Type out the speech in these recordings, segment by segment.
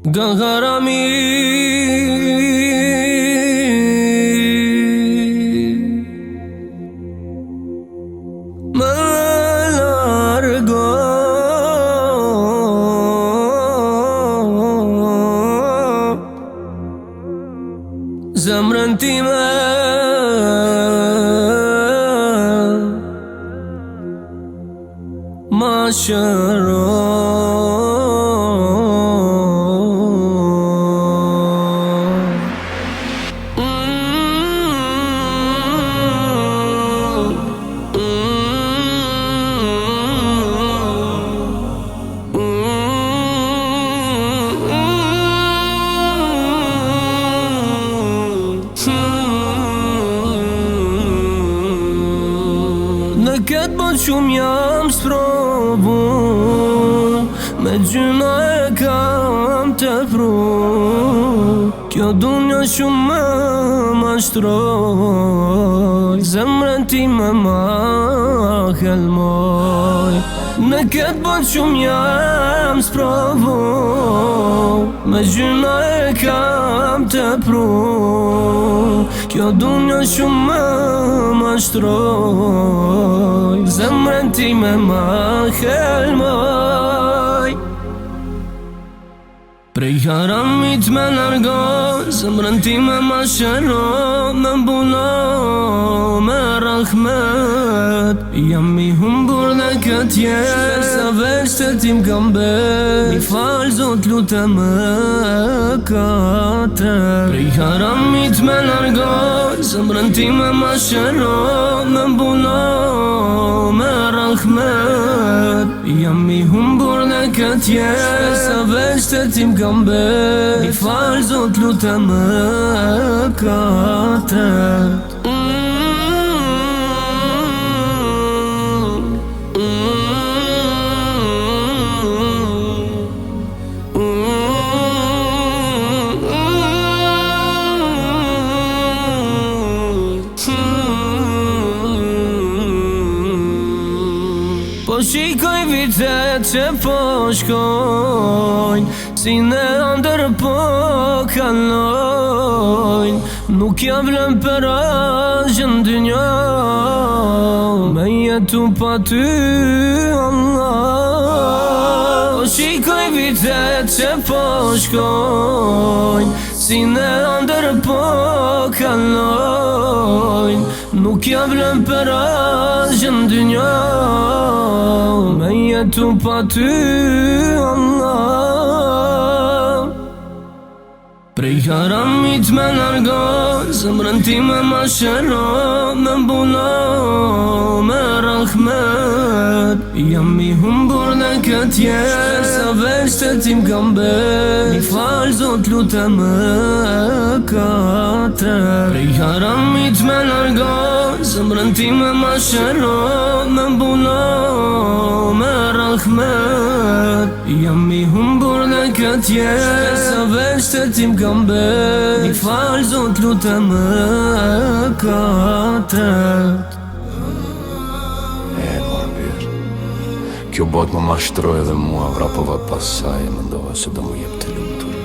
nga harami më largo zemrën time ma shëron. Në këtë botë shumë jam sprovu, me gjyna e kam të pru. Kjo dunja shumë më mashtroj, zemrën time ma helmoj. Në këtë botë shumë jam sprovu, me gjyna e kam të pru. Kjo dunja shumë më mashtroj, zemrën time ma helmoj. Prej haramit me largo, zemrën time ma shëro. Me mbulo me rahmet, jam i humbur dhe këtë jetë. Sa veç të tim kam bet, mi falë Zot lutem më kate. Prej haramit me largo, zemrën time ma shëro. Me mbulo me rahmet, jam i humbur dhe këtë jetë. Sa veç të tim kam bet, mi falë Zot lutem më kate. Po shikoj vitet që po shkojnë, si në ndër po kalojnë. Nuk ja vlen për asgjë në dynja, me jetu pa ty Allah. Po shikoj vitet që po shkojnë, si në ndër po kalojnë. Nuk ja vlen për asgjë në dynja, me jetu pa ty Allah. Prej haramit me largo, zemrën time ma shëro. Me mbulo me rahmet, jam i humbur dhe këtë jetë. Sa veç të tim kam bet, mi falë Zot lutem më kate. Prej haramit me largo, zemrën time ma shëro. Me mbulo me rahmet, jam i humbur dhe këtë jetë. Sa veç të tim kam bet, mi falë Zot lutem më kate. Kjo botë më mashtroj dhe mua vrapova pasaj. Mendova se do më jep të lumtur,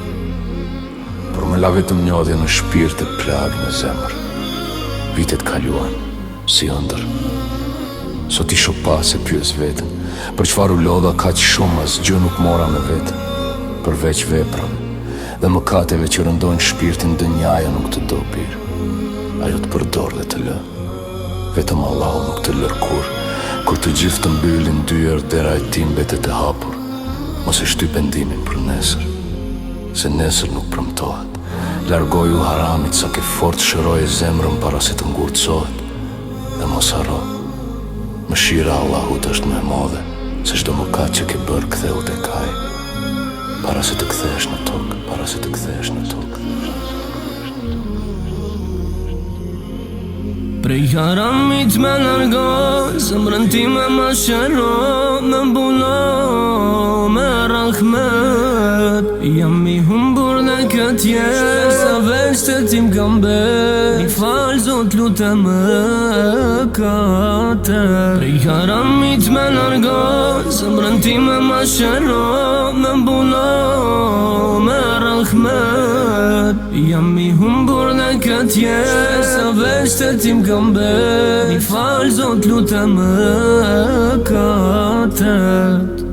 por me la vetëm njodhje në shpirt e plagë në zemër. Vitet kaluan si ëndër. Sot i shopa se pyes vetën, për çfarë u lodha kaq shumë, asgjë nuk mora me vetë, përveç veprave dhe mëkateve që rëndojnë shpirtin. Dënjaja nuk të do pirë, ajo të përdor dhe të lë. Vetëm Allahu nuk të lër kur. Kur të gjithë të mbyllin dyer, dera e tim mbetet e hapur. Mos e shty pendimin për nesër, se nesër nuk premtohet. Largoju haramit sa ke fort shëroje zemrën para se të ngurtësohet. Dhe mos haro, mëshira Allahut është më e madhe se çdo mëkat që ke bërë. Ktheu tek Ai para se të kthehesh në tokë, para se të kthehesh në tokë. Prej haramit me largo, zemrën time ma shëro. Me mbulo me rahmet, jam i humbur dhe këtë jetë. Sa veç të tim kam bet, mi falë Zot lutem më kate. Prej haramit me largo, zemrën time ma shëro. Me mbulo me rahmet. Jam i humbur në këtë jetë, sa veç të tim kam bet. Mi falë Zot lutem më katët.